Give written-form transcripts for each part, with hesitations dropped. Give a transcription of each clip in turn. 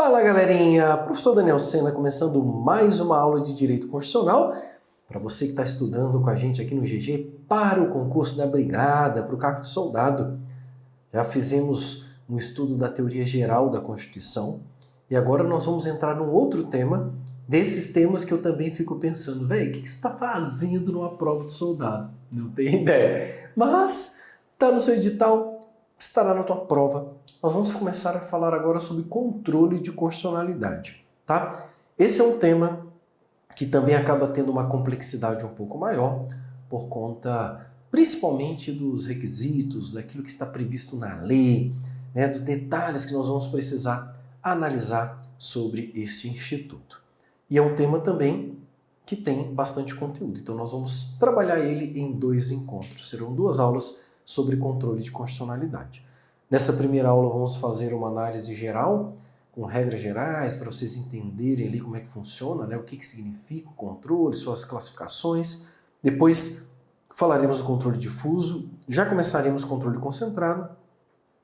Fala galerinha, professor Daniel Sena começando mais uma aula de Direito Constitucional para você que está estudando com a gente aqui no GG para o concurso da Brigada, para o cargo de soldado. Já fizemos um estudo da teoria geral da Constituição e agora nós vamos entrar num outro tema, desses temas que eu também fico pensando, velho, o que você está fazendo numa prova de soldado? Não tenho ideia, mas está no seu edital, estará na tua prova. Nós vamos começar a falar agora sobre controle de constitucionalidade, tá? Esse é um tema que também acaba tendo uma complexidade um pouco maior, por conta principalmente dos requisitos, daquilo que está previsto na lei, né, dos detalhes que nós vamos precisar analisar sobre esse instituto. E é um tema também que tem bastante conteúdo, então nós vamos trabalhar ele em 2 encontros. Serão 2 aulas sobre controle de constitucionalidade. Nessa primeira aula vamos fazer uma análise geral, com regras gerais, para vocês entenderem ali como é que funciona, né? O que significa o controle, suas classificações. Depois falaremos do controle difuso, já começaremos o controle concentrado.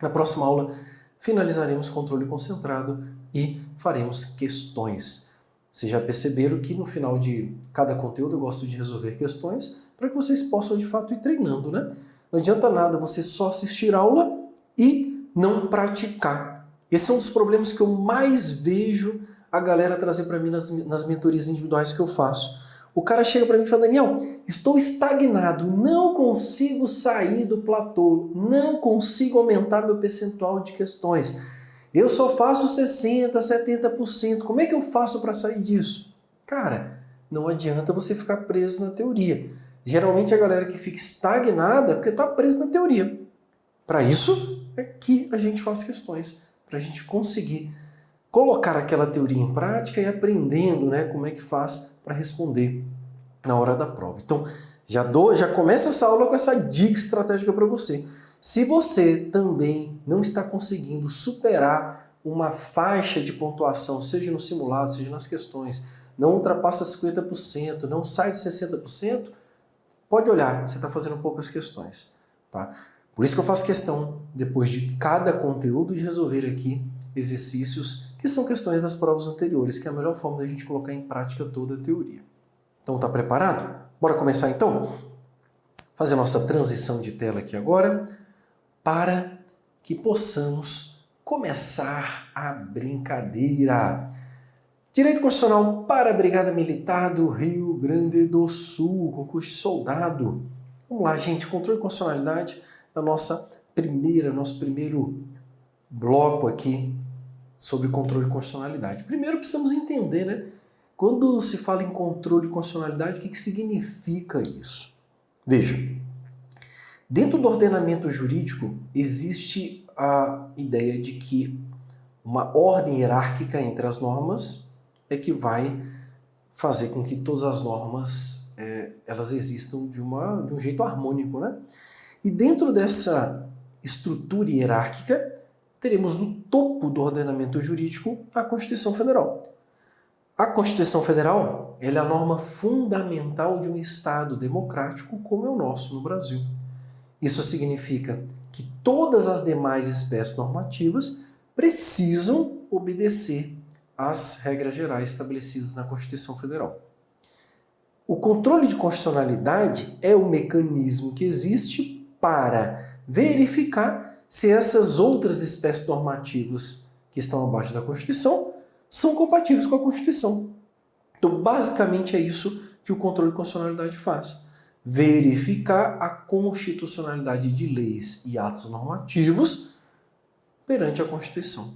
Na próxima aula finalizaremos o controle concentrado e faremos questões. Vocês já perceberam que no final de cada conteúdo eu gosto de resolver questões para que vocês possam de fato ir treinando, né? Não adianta nada você só assistir a aula e não praticar. Esse é um dos problemas que eu mais vejo a galera trazer para mim nas mentorias individuais que eu faço. O cara chega para mim e fala, Daniel, estou estagnado, não consigo sair do platô, não consigo aumentar meu percentual de questões. Eu só faço 60%, 70%, como é que eu faço para sair disso? Cara, não adianta você ficar preso na teoria. Geralmente a galera que fica estagnada é porque está preso na teoria. Para isso é que a gente faz questões, para a gente conseguir colocar aquela teoria em prática e aprendendo, né, como é que faz para responder na hora da prova. Então, já começa essa aula com essa dica estratégica para você. Se você também não está conseguindo superar uma faixa de pontuação, seja no simulado, seja nas questões, não ultrapassa 50%, não sai dos 60%, pode olhar, você está fazendo poucas questões, tá? Por isso que eu faço questão, depois de cada conteúdo, de resolver aqui exercícios que são questões das provas anteriores, que é a melhor forma da gente colocar em prática toda a teoria. Então, tá preparado? Bora começar então? Fazer a nossa transição de tela aqui agora, para que possamos começar a brincadeira. Direito Constitucional para a Brigada Militar do Rio Grande do Sul, concurso de soldado. Vamos lá, gente, controle de constitucionalidade. Nosso primeiro bloco aqui sobre controle de constitucionalidade. Primeiro precisamos entender, né? Quando se fala em controle de constitucionalidade, o que significa isso? Veja, dentro do ordenamento jurídico existe a ideia de que uma ordem hierárquica entre as normas é que vai fazer com que todas as normas elas existam de um jeito harmônico, né? E dentro dessa estrutura hierárquica, teremos no topo do ordenamento jurídico a Constituição Federal. A Constituição Federal ela é a norma fundamental de um Estado democrático como é o nosso no Brasil. Isso significa que todas as demais espécies normativas precisam obedecer às regras gerais estabelecidas na Constituição Federal. O controle de constitucionalidade é o mecanismo que existe para verificar se essas outras espécies normativas que estão abaixo da Constituição são compatíveis com a Constituição. Então, basicamente é isso que o controle de constitucionalidade faz. Verificar a constitucionalidade de leis e atos normativos perante a Constituição.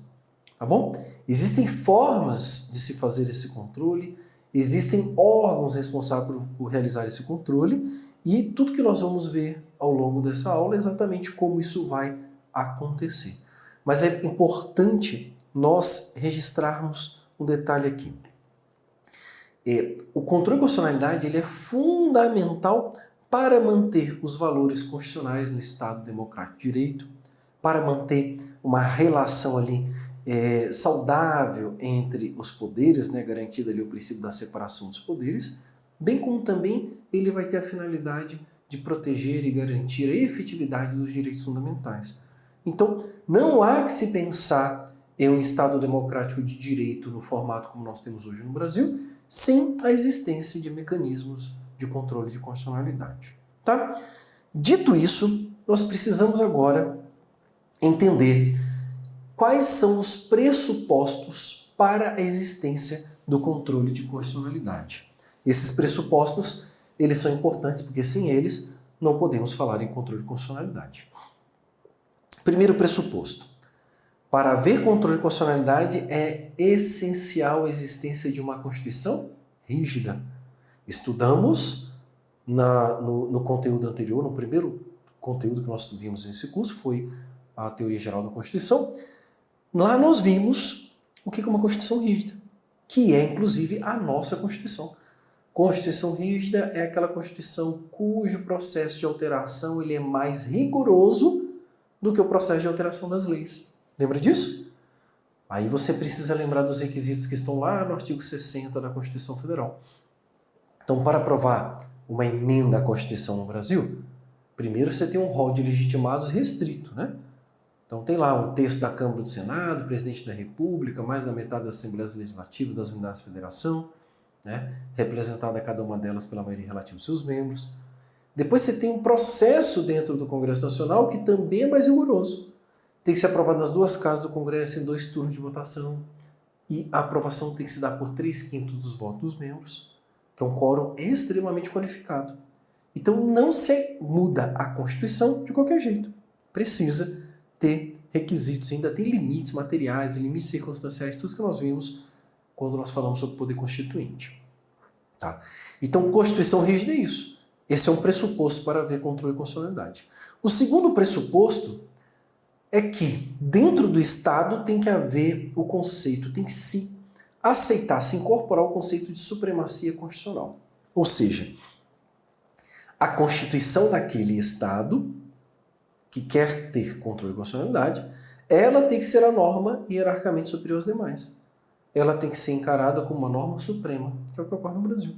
Tá bom? Existem formas de se fazer esse controle, existem órgãos responsáveis por realizar esse controle, e tudo que nós vamos ver ao longo dessa aula é exatamente como isso vai acontecer. Mas é importante nós registrarmos um detalhe aqui. O controle de constitucionalidade ele é fundamental para manter os valores constitucionais no Estado Democrático de Direito, para manter uma relação ali saudável entre os poderes, né, garantido ali o princípio da separação dos poderes, bem como também ele vai ter a finalidade de proteger e garantir a efetividade dos direitos fundamentais. Então, não há que se pensar em um Estado democrático de direito no formato como nós temos hoje no Brasil, sem a existência de mecanismos de controle de constitucionalidade. Tá? Dito isso, nós precisamos agora entender quais são os pressupostos para a existência do controle de constitucionalidade. Esses pressupostos, eles são importantes porque sem eles não podemos falar em controle de constitucionalidade. Primeiro pressuposto. Para haver controle de constitucionalidade é essencial a existência de uma Constituição rígida. Estudamos no conteúdo anterior, no primeiro conteúdo que nós vimos nesse curso, foi a Teoria Geral da Constituição. Lá nós vimos o que é uma Constituição rígida, que é, inclusive, a nossa Constituição. Constituição rígida é aquela Constituição cujo processo de alteração ele é mais rigoroso do que o processo de alteração das leis. Lembra disso? Aí você precisa lembrar dos requisitos que estão lá no artigo 60 da Constituição Federal. Então, para aprovar uma emenda à Constituição no Brasil, primeiro você tem um rol de legitimados restrito, né? Então tem lá um terço da Câmara do Senado, presidente da República, mais da metade das Assembleias Legislativas das unidades de federação, né? Representada cada uma delas pela maioria relativa dos seus membros. Depois você tem um processo dentro do Congresso Nacional que também é mais rigoroso. Tem que ser aprovado nas duas casas do Congresso em 2 turnos de votação e a aprovação tem que se dar por 3/5 dos votos dos membros, que é um quórum extremamente qualificado. Então não se muda a Constituição de qualquer jeito. Precisa ter requisitos, ainda tem limites materiais, limites circunstanciais, tudo que nós vimos quando nós falamos sobre o poder constituinte. Tá? Então, Constituição rígida é isso. Esse é um pressuposto para haver controle de constitucionalidade. O segundo pressuposto é que dentro do Estado tem que haver o conceito, tem que se aceitar, se incorporar o conceito de supremacia constitucional. Ou seja, a Constituição daquele Estado que quer ter controle de constitucionalidade, ela tem que ser a norma hierarquicamente superior às demais. Ela tem que ser encarada como uma norma suprema, que é o que ocorre no Brasil.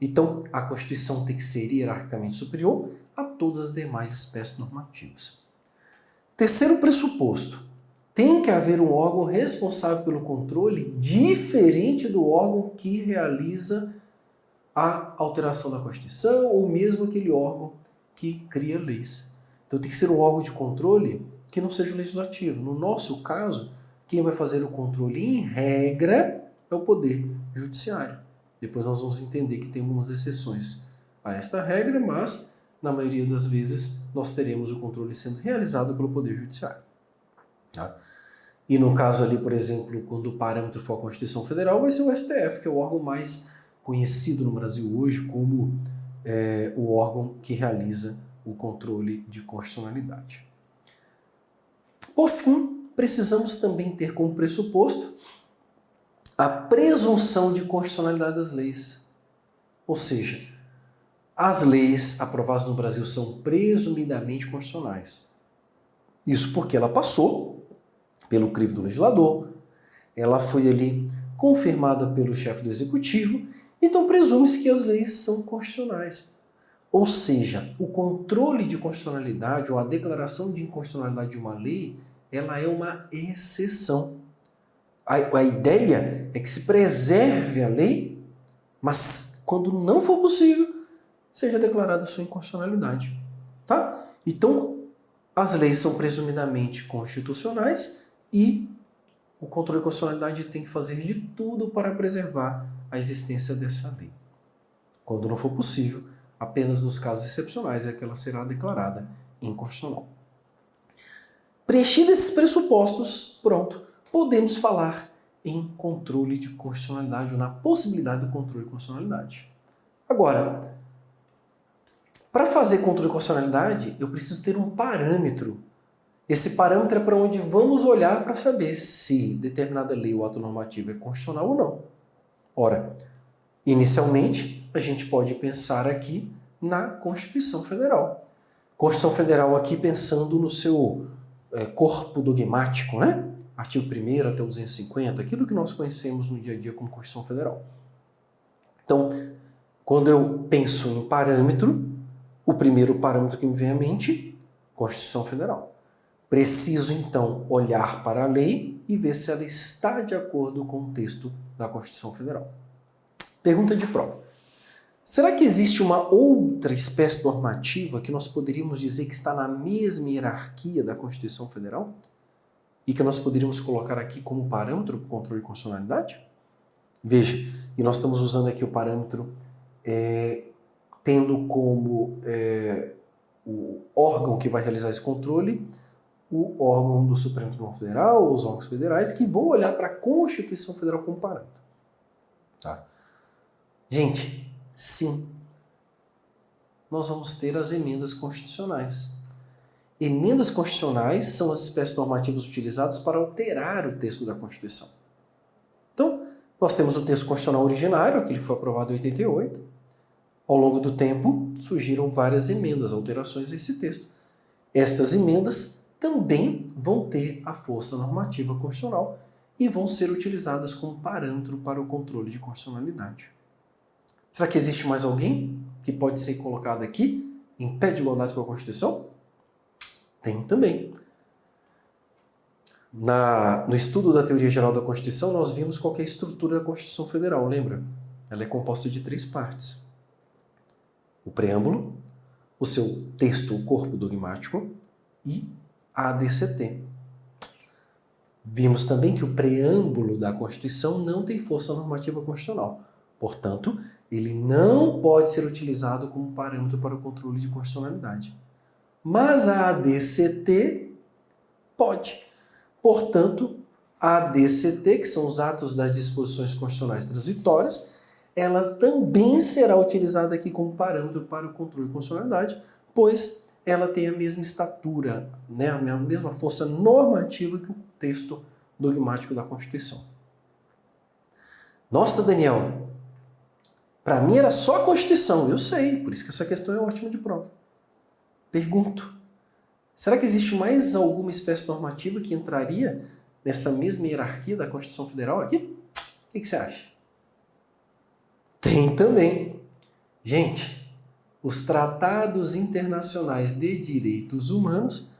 Então, a Constituição tem que ser hierarquicamente superior a todas as demais espécies normativas. Terceiro pressuposto, tem que haver um órgão responsável pelo controle diferente do órgão que realiza a alteração da Constituição ou mesmo aquele órgão que cria leis. Então tem que ser um órgão de controle que não seja o legislativo. No nosso caso, quem vai fazer o controle em regra é o Poder Judiciário. Depois nós vamos entender que tem algumas exceções a esta regra, mas na maioria das vezes nós teremos o controle sendo realizado pelo Poder Judiciário. Tá? E no caso ali, por exemplo, quando o parâmetro for a Constituição Federal, vai ser o STF, que é o órgão mais conhecido no Brasil hoje como o órgão que realiza o controle de constitucionalidade. Por fim, precisamos também ter como pressuposto a presunção de constitucionalidade das leis. Ou seja, as leis aprovadas no Brasil são presumidamente constitucionais. Isso porque ela passou pelo crivo do legislador, ela foi ali confirmada pelo chefe do executivo, então presume-se que as leis são constitucionais. Ou seja, o controle de constitucionalidade ou a declaração de inconstitucionalidade de uma lei, ela é uma exceção. A ideia é que se preserve a lei, mas quando não for possível, seja declarada a sua inconstitucionalidade. Tá? Então, as leis são presumidamente constitucionais e o controle de constitucionalidade tem que fazer de tudo para preservar a existência dessa lei. Quando não for possível, apenas nos casos excepcionais é que ela será declarada inconstitucional. Preenchidos esses pressupostos, pronto, podemos falar em controle de constitucionalidade ou na possibilidade do controle de constitucionalidade. Agora, para fazer controle de constitucionalidade, eu preciso ter um parâmetro. Esse parâmetro é para onde vamos olhar para saber se determinada lei ou ato normativo é constitucional ou não. Ora, inicialmente, a gente pode pensar aqui na Constituição Federal. Constituição Federal aqui pensando no seu corpo dogmático, né? Artigo 1º até o 250, aquilo que nós conhecemos no dia a dia como Constituição Federal. Então, quando eu penso em parâmetro, o primeiro parâmetro que me vem à mente, Constituição Federal. Preciso, então, olhar para a lei e ver se ela está de acordo com o texto da Constituição Federal. Pergunta de prova. Será que existe uma outra espécie normativa que nós poderíamos dizer que está na mesma hierarquia da Constituição Federal? E que nós poderíamos colocar aqui como parâmetro para o controle de constitucionalidade? Veja, e nós estamos usando aqui o parâmetro tendo como o órgão que vai realizar esse controle o órgão do Supremo Tribunal Federal ou os órgãos federais que vão olhar para a Constituição Federal como parâmetro. Tá? Gente, sim, nós vamos ter as emendas constitucionais. Emendas constitucionais são as espécies normativas utilizadas para alterar o texto da Constituição. Então, nós temos o texto constitucional originário, aquele que foi aprovado em 88. Ao longo do tempo, surgiram várias emendas, alterações a esse texto. Estas emendas também vão ter a força normativa constitucional e vão ser utilizadas como parâmetro para o controle de constitucionalidade. Será que existe mais alguém que pode ser colocado aqui em pé de igualdade com a Constituição? Tem também. No estudo da teoria geral da Constituição, nós vimos qual que é a estrutura da Constituição Federal, lembra? Ela é composta de 3 partes. O preâmbulo, o seu texto, o corpo dogmático e a ADCT. Vimos também que o preâmbulo da Constituição não tem força normativa constitucional. Portanto, ele não pode ser utilizado como parâmetro para o controle de constitucionalidade. Mas a ADCT pode. Portanto, a ADCT, que são os atos das disposições constitucionais transitórias, ela também será utilizada aqui como parâmetro para o controle de constitucionalidade, pois ela tem a mesma estatura, né, a mesma força normativa que o texto dogmático da Constituição. Nossa, Daniel, para mim era só a Constituição, eu sei, por isso que essa questão é ótima de prova. Pergunto, será que existe mais alguma espécie normativa que entraria nessa mesma hierarquia da Constituição Federal aqui? O que você acha? Tem também. Gente, os tratados internacionais de direitos humanos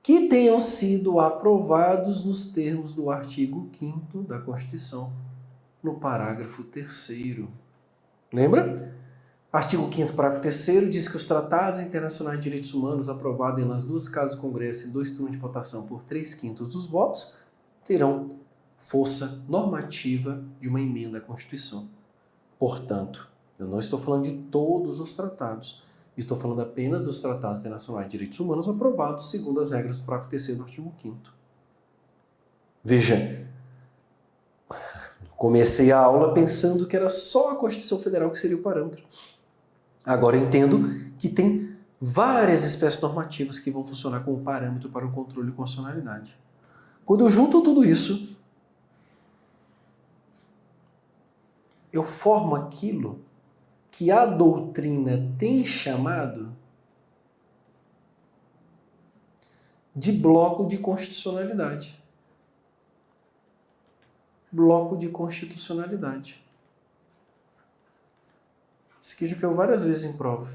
que tenham sido aprovados nos termos do artigo 5º da Constituição, no parágrafo 3º. Lembra? Artigo 5º, parágrafo 3º, diz que os tratados internacionais de direitos humanos aprovados nas 2 casas do Congresso em 2 turnos de votação por 3/5 dos votos terão força normativa de uma emenda à Constituição. Portanto, eu não estou falando de todos os tratados, estou falando apenas dos tratados internacionais de direitos humanos aprovados segundo as regras do parágrafo 3º do artigo 5º. Veja, comecei a aula pensando que era só a Constituição Federal que seria o parâmetro. Agora eu entendo que tem várias espécies normativas que vão funcionar como parâmetro para o controle de constitucionalidade. Quando eu junto tudo isso, eu formo aquilo que a doutrina tem chamado de bloco de constitucionalidade. Bloco de constitucionalidade. Isso aqui já caiu várias vezes em prova.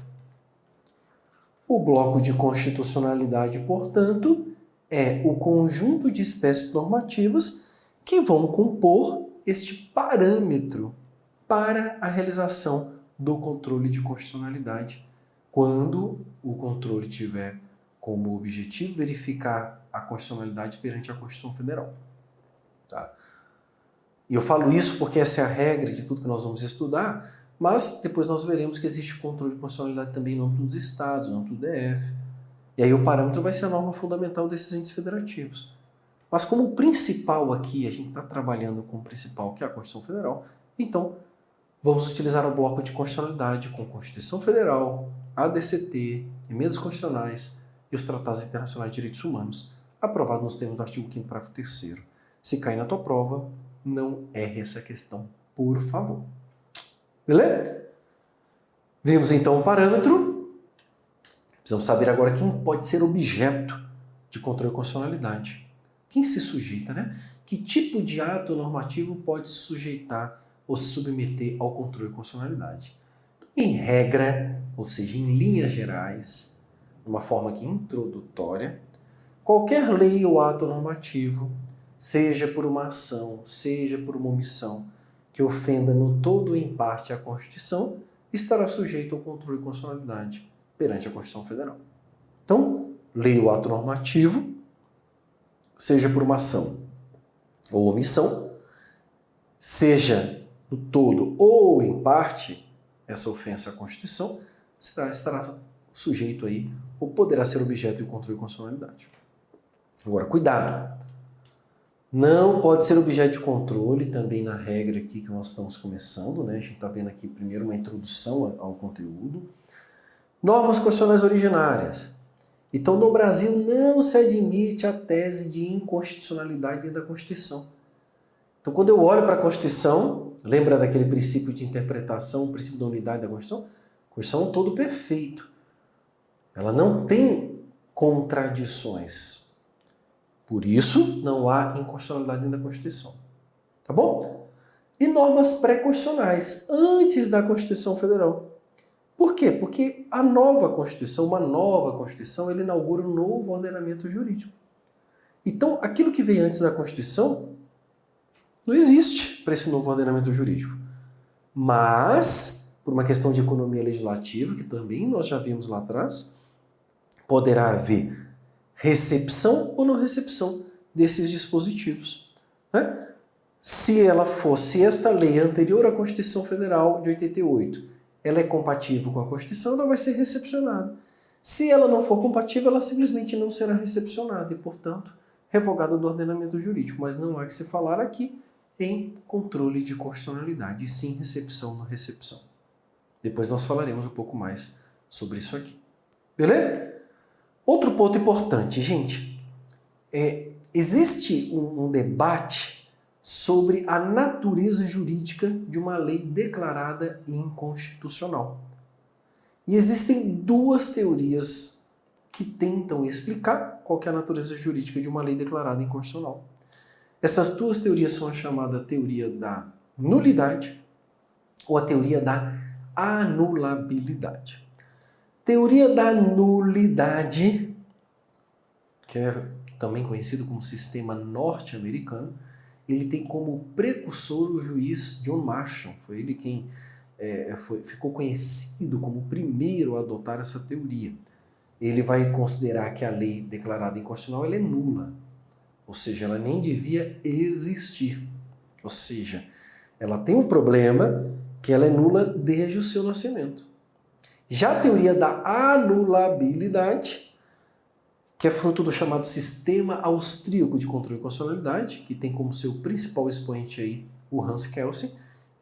O bloco de constitucionalidade, portanto, é o conjunto de espécies normativas que vão compor este parâmetro para a realização do controle de constitucionalidade, quando o controle tiver como objetivo verificar a constitucionalidade perante a Constituição Federal. Tá? E eu falo isso porque essa é a regra de tudo que nós vamos estudar, mas depois nós veremos que existe controle de constitucionalidade também no âmbito dos estados, no âmbito do DF. E aí o parâmetro vai ser a norma fundamental desses entes federativos. Mas como o principal aqui, a gente está trabalhando com o principal, que é a Constituição Federal, então vamos utilizar o bloco de constitucionalidade com Constituição Federal, ADCT, emendas constitucionais e os tratados internacionais de direitos humanos, aprovados nos termos do artigo 5º, parágrafo 3º. Se cair na tua prova, não erre essa questão, por favor. Beleza? Vimos então o parâmetro. Precisamos saber agora quem pode ser objeto de controle de constitucionalidade. Quem se sujeita, né? Que tipo de ato normativo pode se sujeitar ou se submeter ao controle de constitucionalidade? Em regra, ou seja, em linhas gerais, de uma forma aqui introdutória, qualquer lei ou ato normativo seja por uma ação, seja por uma omissão, que ofenda no todo ou em parte a Constituição, estará sujeito ao controle de constitucionalidade perante a Constituição Federal. Então, leia o ato normativo, seja por uma ação ou omissão, seja no todo ou em parte essa ofensa à Constituição, estará sujeito aí ou poderá ser objeto de controle de constitucionalidade. Agora, cuidado! Não pode ser objeto de controle também na regra aqui que nós estamos começando, né? A gente está vendo aqui primeiro uma introdução ao conteúdo. Normas constitucionais originárias. Então, no Brasil não se admite a tese de inconstitucionalidade dentro da Constituição. Então, quando eu olho para a Constituição, lembra daquele princípio de interpretação, o princípio da unidade da Constituição? A Constituição é um todo perfeito. Ela não tem contradições. Por isso, não há inconstitucionalidade dentro da Constituição. Tá bom? E normas pré-constitucionais, antes da Constituição Federal. Por quê? Porque a nova Constituição, uma nova Constituição, ele inaugura um novo ordenamento jurídico. Então, aquilo que veio antes da Constituição não existe para esse novo ordenamento jurídico. Mas, por uma questão de economia legislativa, que também nós já vimos lá atrás, poderá haver recepção ou não recepção desses dispositivos. Né? Se esta lei anterior à Constituição Federal de 88, ela é compatível com a Constituição, ela vai ser recepcionada. Se ela não for compatível, ela simplesmente não será recepcionada e, portanto, revogada do ordenamento jurídico. Mas não há que se falar aqui em controle de constitucionalidade, e sim recepção ou não recepção. Depois nós falaremos um pouco mais sobre isso aqui. Beleza? Outro ponto importante, gente, existe um debate sobre a natureza jurídica de uma lei declarada inconstitucional. E existem duas teorias que tentam explicar qual que é a natureza jurídica de uma lei declarada inconstitucional. Essas duas teorias são a chamada teoria da nulidade ou a teoria da anulabilidade. Teoria da nulidade, que é também conhecido como sistema norte-americano, ele tem como precursor o juiz John Marshall. Foi ele quem ficou conhecido como o primeiro a adotar essa teoria. Ele vai considerar que a lei declarada inconstitucional ela é nula, ou seja, ela nem devia existir. Ou seja, ela tem um problema que ela é nula desde o seu nascimento. Já a teoria da anulabilidade, que é fruto do chamado sistema austríaco de controle de constitucionalidade, que tem como seu principal expoente aí o Hans Kelsen,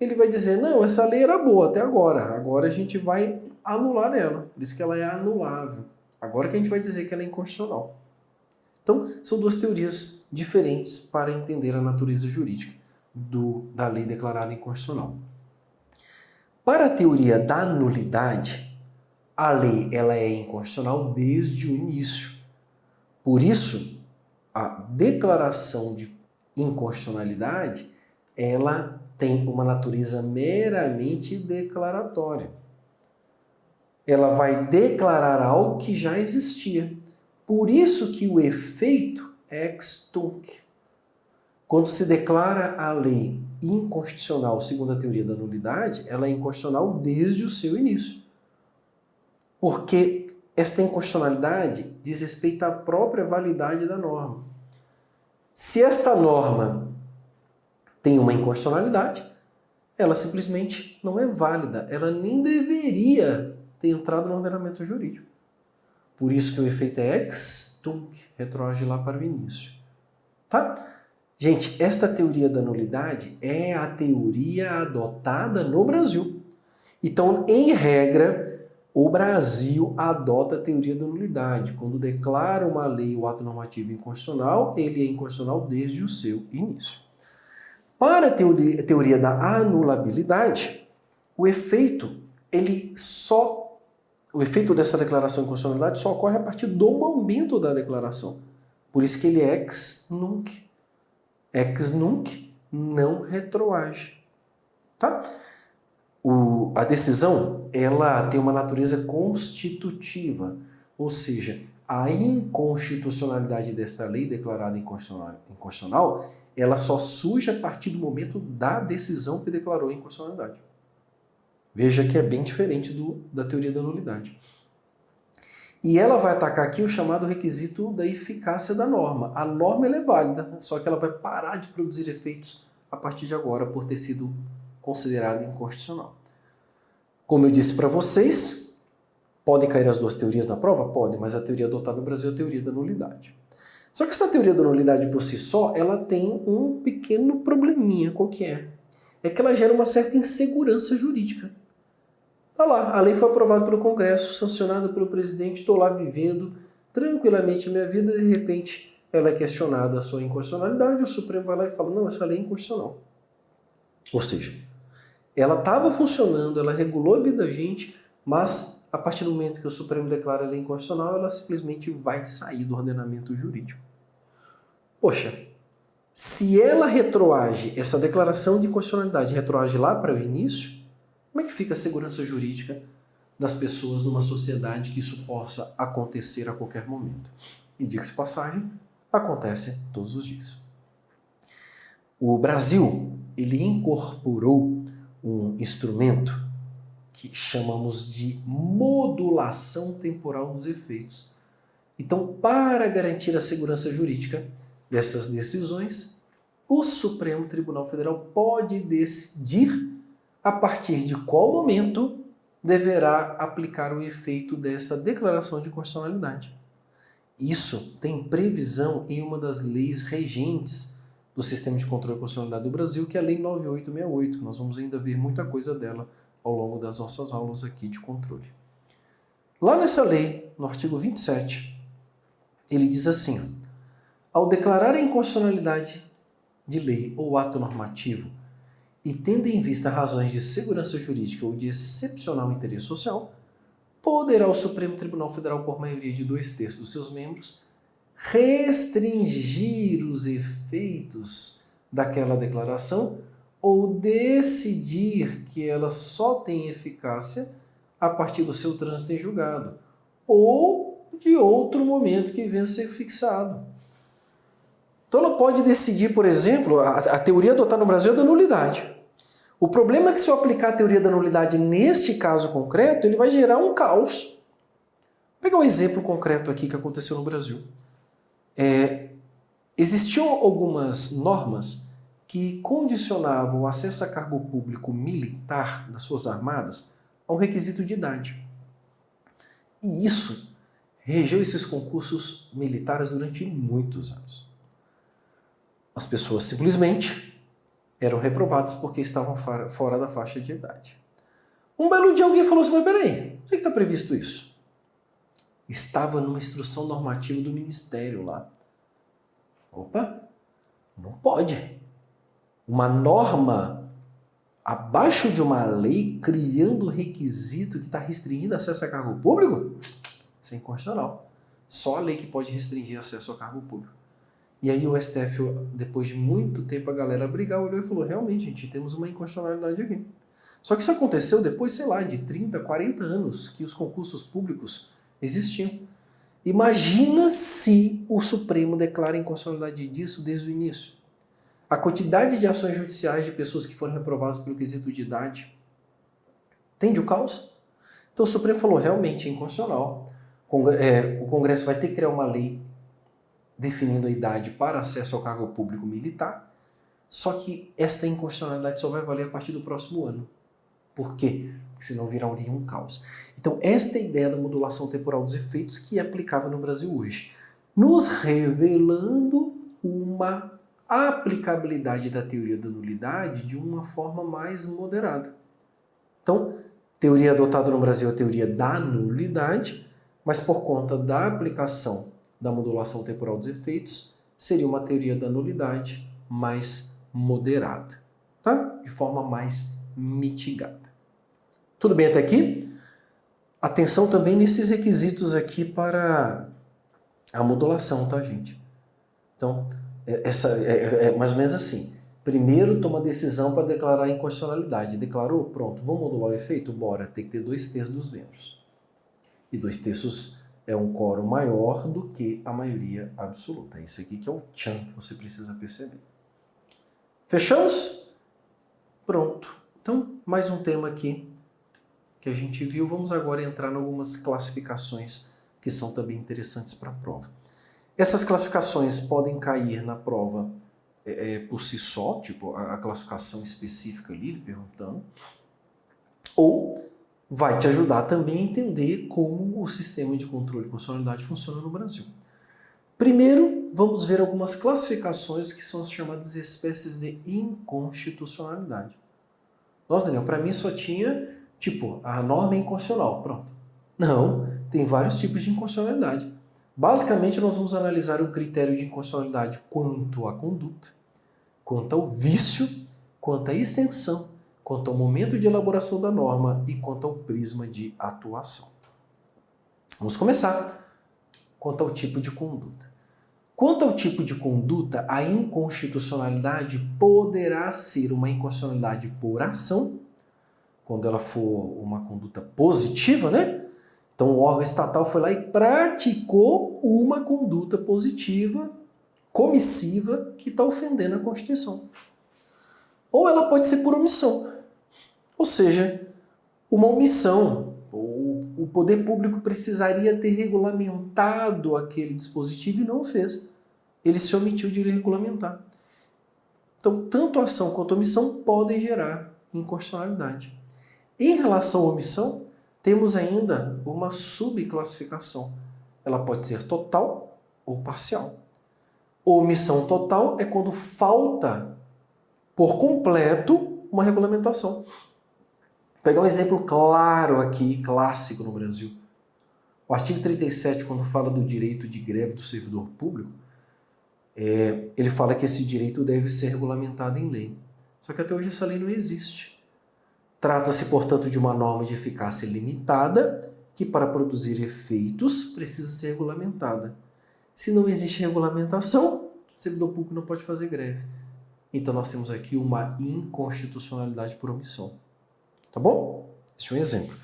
ele vai dizer, não, essa lei era boa até agora a gente vai anular ela, por isso que ela é anulável. Agora que a gente vai dizer que ela é inconstitucional. Então, são duas teorias diferentes para entender a natureza jurídica da lei declarada inconstitucional. Para a teoria da nulidade, a lei ela é inconstitucional desde o início. Por isso, a declaração de inconstitucionalidade ela tem uma natureza meramente declaratória. Ela vai declarar algo que já existia. Por isso que o efeito é ex tunc. Quando se declara a lei inconstitucional, segundo a teoria da nulidade, ela é inconstitucional desde o seu início. Porque esta inconstitucionalidade diz respeito à própria validade da norma. Se esta norma tem uma inconstitucionalidade, ela simplesmente não é válida. Ela nem deveria ter entrado no ordenamento jurídico. Por isso que o efeito é ex tunc, retroage lá para o início. Tá? Gente, esta teoria da nulidade é a teoria adotada no Brasil. Então, em regra, o Brasil adota a teoria da nulidade. Quando declara uma lei ou ato normativo inconstitucional, ele é inconstitucional desde o seu início. Para a teoria da anulabilidade, o efeito dessa declaração de inconstitucionalidade só ocorre a partir do momento da declaração. Por isso que ele é ex nunc. Ex nunc não retroage. Tá? A decisão ela tem uma natureza constitutiva, ou seja, a inconstitucionalidade desta lei declarada inconstitucional, ela só surge a partir do momento da decisão que declarou a inconstitucionalidade. Veja que é bem diferente da teoria da nulidade. E ela vai atacar aqui o chamado requisito da eficácia da norma. A norma ela é válida, só que ela vai parar de produzir efeitos a partir de agora por ter sido considerada inconstitucional. Como eu disse para vocês, podem cair as duas teorias na prova? Pode, mas a teoria adotada no Brasil é a teoria da nulidade. Só que essa teoria da nulidade por si só, ela tem um pequeno probleminha, qual que é? É que ela gera uma certa insegurança jurídica. Tá lá, a lei foi aprovada pelo Congresso, sancionada pelo presidente, estou lá vivendo tranquilamente a minha vida, de repente ela é questionada a sua inconstitucionalidade, o Supremo vai lá e fala, não, essa lei é inconstitucional. Ou seja, ela estava funcionando, ela regulou a vida da gente, mas a partir do momento que o Supremo declara a lei inconstitucional, ela simplesmente vai sair do ordenamento jurídico. Poxa, se ela retroage, essa declaração de inconstitucionalidade retroage lá para o início, como é que fica a segurança jurídica das pessoas numa sociedade que isso possa acontecer a qualquer momento? E diga-se de passagem, acontece todos os dias. O Brasil, ele incorporou um instrumento que chamamos de modulação temporal dos efeitos. Então, para garantir a segurança jurídica dessas decisões, o Supremo Tribunal Federal pode decidir a partir de qual momento deverá aplicar o efeito dessa declaração de constitucionalidade. Isso tem previsão em uma das leis regentes do Sistema de Controle de Constitucionalidade do Brasil, que é a Lei 9868, que nós vamos ainda ver muita coisa dela ao longo das nossas aulas aqui de controle. Lá nessa lei, no artigo 27, ele diz assim, ao declarar a inconstitucionalidade de lei ou ato normativo, e tendo em vista razões de segurança jurídica ou de excepcional interesse social, poderá o Supremo Tribunal Federal, por maioria de 2/3 dos seus membros, restringir os efeitos daquela declaração ou decidir que ela só tem eficácia a partir do seu trânsito em julgado ou de outro momento que venha a ser fixado. Então ela pode decidir, por exemplo, a teoria adotada no Brasil é da nulidade. O problema é que se eu aplicar a teoria da nulidade neste caso concreto, ele vai gerar um caos. Vou pegar um exemplo concreto aqui que aconteceu no Brasil. Existiam algumas normas que condicionavam o acesso a cargo público militar das Forças Armadas a um requisito de idade. E isso regeu esses concursos militares durante muitos anos. As pessoas simplesmente eram reprovadas porque estavam fora da faixa de idade. Um belo dia alguém falou assim, mas peraí, onde é que está previsto isso? Estava numa instrução normativa do Ministério lá. Opa, não pode. Uma norma abaixo de uma lei criando requisito que está restringindo acesso a cargo público? Isso é inconstitucional. Só a lei que pode restringir acesso ao cargo público. E aí o STF, depois de muito tempo a galera brigar, olhou e falou, realmente, gente, temos uma inconstitucionalidade aqui. Só que isso aconteceu depois, sei lá, de 30, 40 anos que os concursos públicos existiam. Imagina se o Supremo declara a inconstitucionalidade disso desde o início. A quantidade de ações judiciais de pessoas que foram reprovadas pelo quesito de idade. Entende o caos? Então o Supremo falou, realmente é inconstitucional. O Congresso vai ter que criar uma lei definindo a idade para acesso ao cargo público militar, só que esta inconstitucionalidade só vai valer a partir do próximo ano. Por quê? Porque senão viraria um caos. Então, esta é a ideia da modulação temporal dos efeitos que é aplicável no Brasil hoje, nos revelando uma aplicabilidade da teoria da nulidade de uma forma mais moderada. Então, teoria adotada no Brasil é a teoria da nulidade, mas por conta da aplicação da modulação temporal dos efeitos, seria uma teoria da nulidade mais moderada, tá? De forma mais mitigada. Tudo bem até aqui? Atenção também nesses requisitos aqui para a modulação, tá, gente? Então, essa é mais ou menos assim. Primeiro, toma decisão para declarar a inconstitucionalidade. Declarou? Pronto. Vamos modular o efeito? Bora. Tem que ter 2/3 dos membros. E 2/3 é um quórum maior do que a maioria absoluta. Isso aqui que é o tchan que você precisa perceber. Fechamos? Pronto. Então, mais um tema aqui que a gente viu. Vamos agora entrar em algumas classificações que são também interessantes para a prova. Essas classificações podem cair na prova por si só, tipo a classificação específica ali, ele perguntando, ou vai te ajudar também a entender como o sistema de controle de constitucionalidade funciona no Brasil. Primeiro, vamos ver algumas classificações que são as chamadas espécies de inconstitucionalidade. Nossa, Daniel, para mim só tinha, tipo, a norma é inconstitucional, pronto. Não, tem vários tipos de inconstitucionalidade. Basicamente, nós vamos analisar o critério de inconstitucionalidade quanto à conduta, quanto ao vício, quanto à extensão, quanto ao momento de elaboração da norma e quanto ao prisma de atuação. Vamos começar. Quanto ao tipo de conduta. Quanto ao tipo de conduta, a inconstitucionalidade poderá ser uma inconstitucionalidade por ação, quando ela for uma conduta positiva, né? Então o órgão estatal foi lá e praticou uma conduta positiva, comissiva, que está ofendendo a Constituição. Ou ela pode ser por omissão. Ou seja, uma omissão. O poder público precisaria ter regulamentado aquele dispositivo e não o fez. Ele se omitiu de regulamentar. Então, tanto a ação quanto a omissão podem gerar inconstitucionalidade. Em relação à omissão, temos ainda uma subclassificação. Ela pode ser total ou parcial. Omissão total é quando falta por completo uma regulamentação. Vou pegar um exemplo claro aqui, clássico no Brasil. O artigo 37, quando fala do direito de greve do servidor público, ele fala que esse direito deve ser regulamentado em lei. Só que até hoje essa lei não existe. Trata-se, portanto, de uma norma de eficácia limitada, que para produzir efeitos precisa ser regulamentada. Se não existe regulamentação, o servidor público não pode fazer greve. Então nós temos aqui uma inconstitucionalidade por omissão. Tá bom? Esse é um exemplo.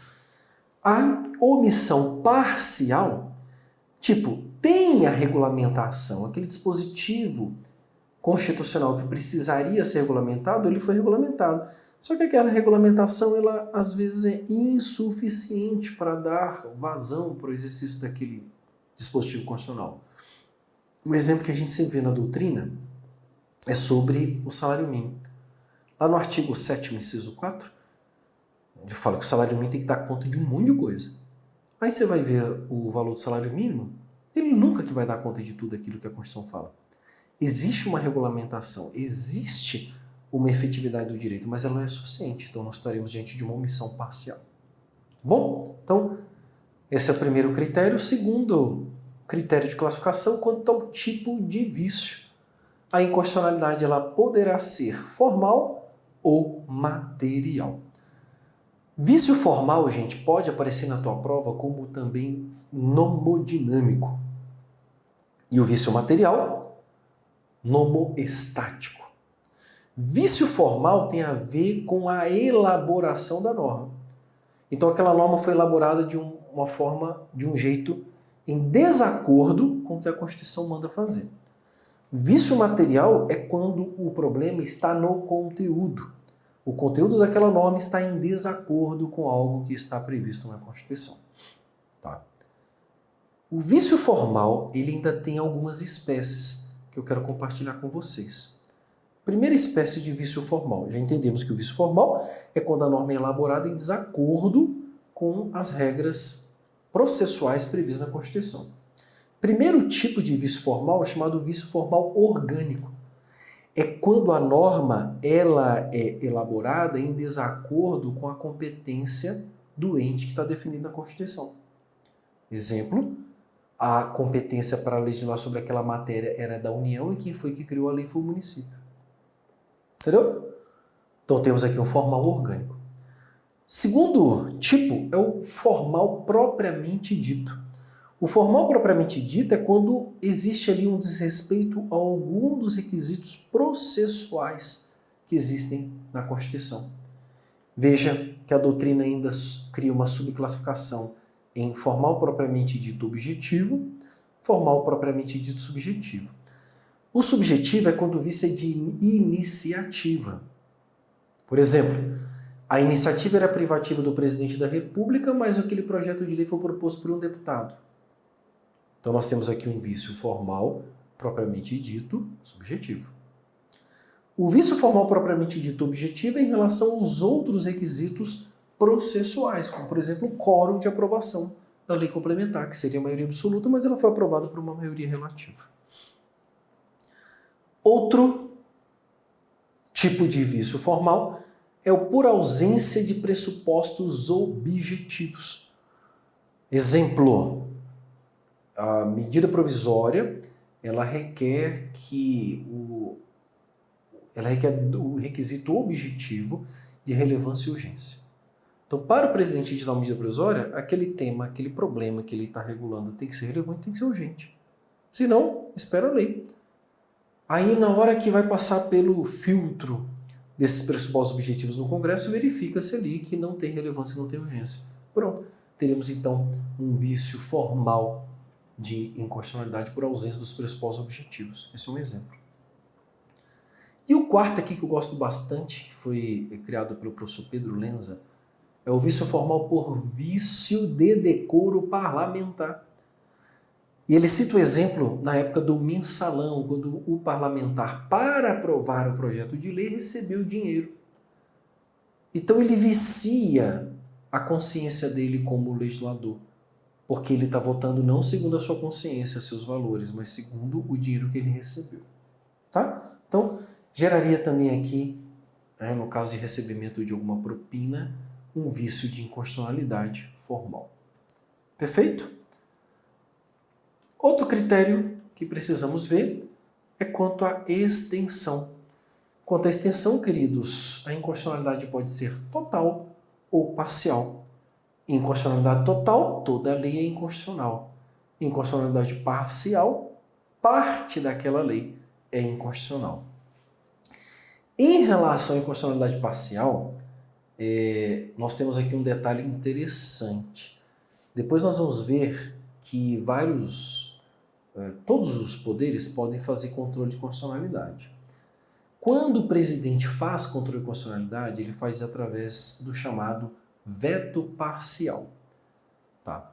A omissão parcial, tipo, tem a regulamentação, aquele dispositivo constitucional que precisaria ser regulamentado, ele foi regulamentado. Só que aquela regulamentação, ela às vezes é insuficiente para dar vazão para o exercício daquele dispositivo constitucional. O exemplo que a gente sempre vê na doutrina é sobre o salário mínimo. Lá no artigo 7º, inciso 4, ele fala que o salário mínimo tem que dar conta de um monte de coisa. Aí você vai ver o valor do salário mínimo, ele nunca que vai dar conta de tudo aquilo que a Constituição fala. Existe uma regulamentação, existe uma efetividade do direito, mas ela não é suficiente. Então nós estaremos diante de uma omissão parcial. Bom, então esse é o primeiro critério. O segundo critério de classificação, quanto ao tipo de vício. A inconstitucionalidade ela poderá ser formal ou material. Vício formal, gente, pode aparecer na tua prova como também nomodinâmico. E o vício material, nomoestático. Vício formal tem a ver com a elaboração da norma. Então aquela norma foi elaborada de uma forma, de um jeito em desacordo com o que a Constituição manda fazer. Vício material é quando o problema está no conteúdo. O conteúdo daquela norma está em desacordo com algo que está previsto na Constituição. Tá? O vício formal, ele ainda tem algumas espécies que eu quero compartilhar com vocês. Primeira espécie de vício formal. Já entendemos que o vício formal é quando a norma é elaborada em desacordo com as regras processuais previstas na Constituição. Primeiro tipo de vício formal é chamado vício formal orgânico. É quando a norma ela é elaborada em desacordo com a competência do ente que está definido na Constituição. Exemplo, a competência para legislar sobre aquela matéria era da União e quem foi que criou a lei foi o município. Entendeu? Então temos aqui um formal orgânico. Segundo tipo é o formal propriamente dito. O formal propriamente dito é quando existe ali um desrespeito a algum dos requisitos processuais que existem na Constituição. Veja que a doutrina ainda cria uma subclassificação em formal propriamente dito objetivo, formal propriamente dito subjetivo. O subjetivo é quando o vício é de iniciativa. Por exemplo, a iniciativa era privativa do presidente da República, mas aquele projeto de lei foi proposto por um deputado. Então nós temos aqui um vício formal propriamente dito subjetivo. O vício formal propriamente dito objetivo é em relação aos outros requisitos processuais, como por exemplo o quórum de aprovação da lei complementar, que seria a maioria absoluta, mas ela foi aprovada por uma maioria relativa. Outro tipo de vício formal é o por ausência de pressupostos objetivos. Exemplo, a medida provisória, ela requer o requisito objetivo de relevância e urgência. Então, para o presidente editar uma medida provisória, aquele tema, aquele problema que ele está regulando tem que ser relevante, tem que ser urgente. Se não, espera a lei. Aí, na hora que vai passar pelo filtro desses pressupostos objetivos no Congresso, verifica-se ali que não tem relevância, não tem urgência. Pronto. Teremos, então, um vício formal de inconstitucionalidade por ausência dos pressupostos objetivos. Esse é um exemplo. E o quarto aqui que eu gosto bastante, que foi criado pelo professor Pedro Lenza, é o vício formal por vício de decoro parlamentar. E ele cita o exemplo na época do mensalão, quando o parlamentar, para aprovar o projeto de lei, recebeu dinheiro. Então ele vicia a consciência dele como legislador, porque ele está votando não segundo a sua consciência, seus valores, mas segundo o dinheiro que ele recebeu. Tá? Então, geraria também aqui, no caso de recebimento de alguma propina, um vício de inconstitucionalidade formal. Perfeito? Outro critério que precisamos ver é quanto à extensão. Quanto à extensão, queridos, a inconstitucionalidade pode ser total ou parcial. Inconstitucionalidade total, toda a lei é inconstitucional. Inconstitucionalidade parcial, parte daquela lei é inconstitucional. Em relação à inconstitucionalidade parcial, nós temos aqui um detalhe interessante. Depois nós vamos ver que todos os poderes podem fazer controle de constitucionalidade. Quando o presidente faz controle de constitucionalidade, ele faz através do chamado veto parcial. Tá?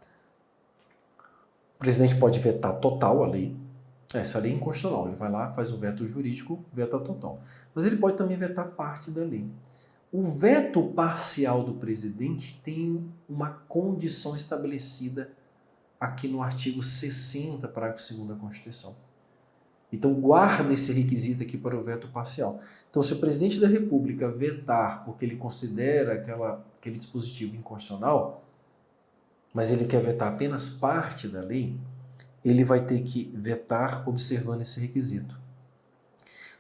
O presidente pode vetar total a lei. Essa lei é inconstitucional. Ele vai lá, faz o veto jurídico, veta total. Mas ele pode também vetar parte da lei. O veto parcial do presidente tem uma condição estabelecida aqui no artigo 60, parágrafo 2º da Constituição. Então, guarda esse requisito aqui para o veto parcial. Então, se o presidente da República vetar porque ele considera aquele dispositivo inconstitucional, mas ele quer vetar apenas parte da lei, ele vai ter que vetar observando esse requisito.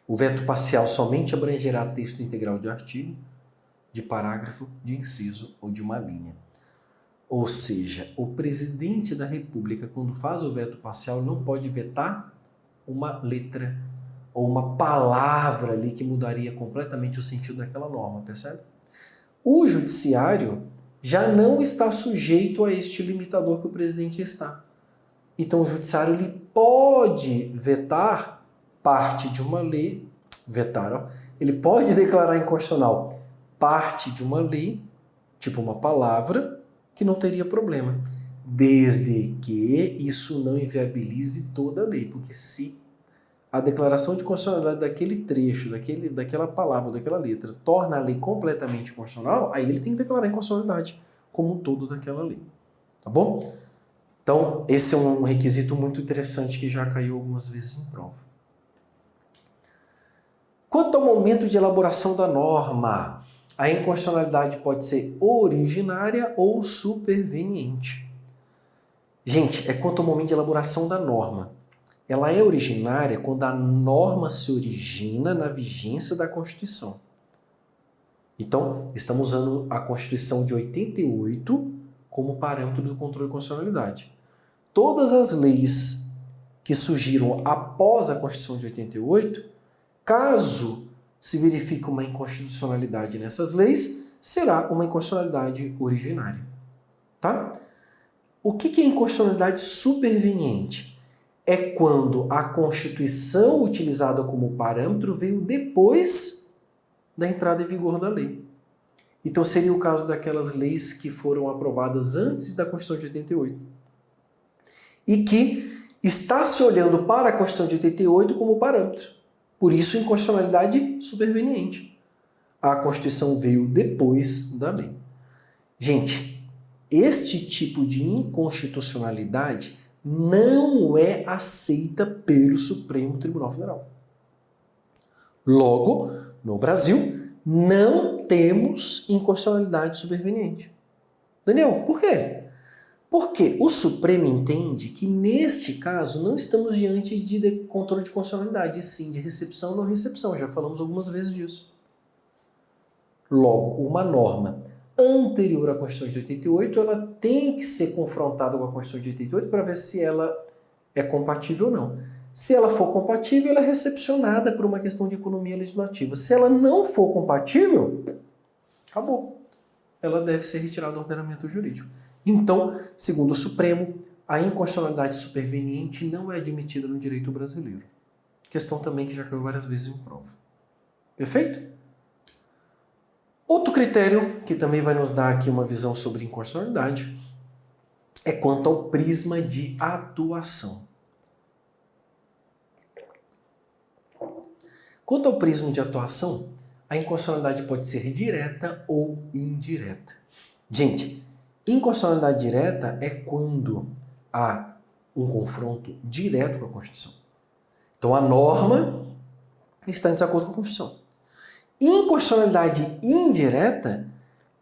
O veto parcial somente abrangerá texto integral de artigo, de parágrafo, de inciso ou de uma linha. Ou seja, o presidente da República, quando faz o veto parcial, não pode vetar uma letra ou uma palavra ali que mudaria completamente o sentido daquela norma, percebe? O judiciário já não está sujeito a este limitador que o presidente está. Então o judiciário ele pode vetar parte de uma lei, ele pode declarar inconstitucional parte de uma lei, tipo uma palavra, que não teria problema, desde que isso não inviabilize toda a lei, porque se a declaração de constitucionalidade daquele trecho, daquela palavra, daquela letra, torna a lei completamente constitucional, aí ele tem que declarar inconstitucionalidade como um todo daquela lei. Tá bom? Então, esse é um requisito muito interessante que já caiu algumas vezes em prova. Quanto ao momento de elaboração da norma, a inconstitucionalidade pode ser originária ou superveniente. Gente, é quanto ao momento de elaboração da norma. Ela é originária quando a norma se origina na vigência da Constituição. Então, estamos usando a Constituição de 88 como parâmetro do controle de constitucionalidade. Todas as leis que surgiram após a Constituição de 88, caso se verifique uma inconstitucionalidade nessas leis, será uma inconstitucionalidade originária. Tá? O que é inconstitucionalidade superveniente? É quando a Constituição utilizada como parâmetro veio depois da entrada em vigor da lei. Então seria o caso daquelas leis que foram aprovadas antes da Constituição de 88. E que está se olhando para a Constituição de 88 como parâmetro. Por isso, inconstitucionalidade superveniente. A Constituição veio depois da lei. Gente, este tipo de inconstitucionalidade não é aceita pelo Supremo Tribunal Federal. Logo, no Brasil, não temos inconstitucionalidade superveniente. Daniel, por quê? Porque o Supremo entende que, neste caso, não estamos diante de controle de constitucionalidade, e sim de recepção ou não recepção. Já falamos algumas vezes disso. Logo, uma norma anterior à Constituição de 88, ela tem que ser confrontada com a Constituição de 88 para ver se ela é compatível ou não. Se ela for compatível, ela é recepcionada por uma questão de economia legislativa. Se ela não for compatível, acabou. Ela deve ser retirada do ordenamento jurídico. Então, segundo o Supremo, a inconstitucionalidade superveniente não é admitida no direito brasileiro. Questão também que já caiu várias vezes em prova. Perfeito? Outro critério que também vai nos dar aqui uma visão sobre inconstitucionalidade é quanto ao prisma de atuação. Quanto ao prisma de atuação, a inconstitucionalidade pode ser direta ou indireta. Gente, inconstitucionalidade direta é quando há um confronto direto com a Constituição. Então a norma está em desacordo com a Constituição. Inconstitucionalidade indireta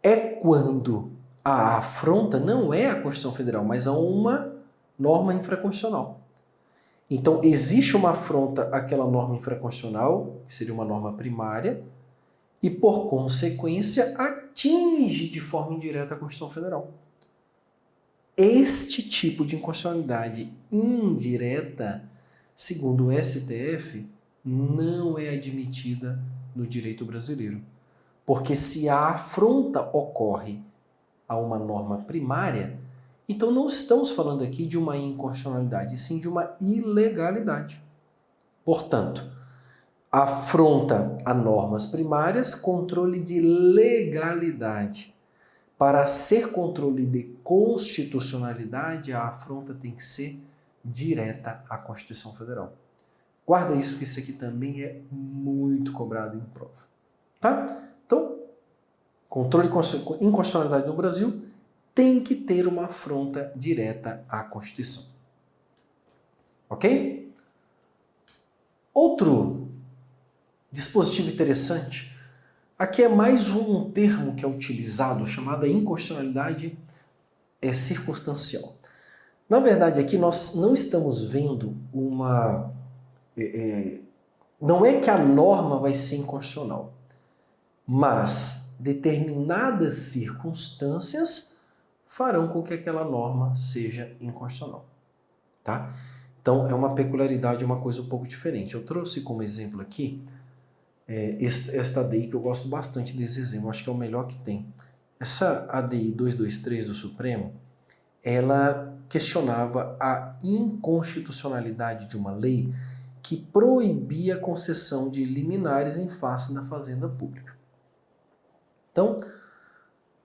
é quando a afronta não é a Constituição Federal, mas a uma norma infraconstitucional. Então existe uma afronta àquela norma infraconstitucional, que seria uma norma primária, e por consequência atinge de forma indireta a Constituição Federal. Este tipo de inconstitucionalidade indireta, segundo o STF, não é admitida no direito brasileiro. Porque se a afronta ocorre a uma norma primária, então não estamos falando aqui de uma inconstitucionalidade, e sim de uma ilegalidade. Portanto, afronta a normas primárias, controle de legalidade. Para ser controle de constitucionalidade, a afronta tem que ser direta à Constituição Federal. Guarda isso, que isso aqui também é muito cobrado em prova. Tá? Então, controle de inconstitucionalidade no Brasil tem que ter uma afronta direta à Constituição. Ok? Outro dispositivo interessante, aqui é mais um termo que é utilizado, chamada inconstitucionalidade circunstancial. Na verdade, aqui nós não estamos vendo uma... não é que a norma vai ser inconstitucional, mas determinadas circunstâncias farão com que aquela norma seja inconstitucional. Tá? Então, é uma peculiaridade, uma coisa um pouco diferente. Eu trouxe como exemplo aqui esta ADI, que eu gosto bastante desse exemplo, acho que é o melhor que tem. Essa ADI 223 do Supremo, ela questionava a inconstitucionalidade de uma lei que proibia a concessão de liminares em face da fazenda pública. Então,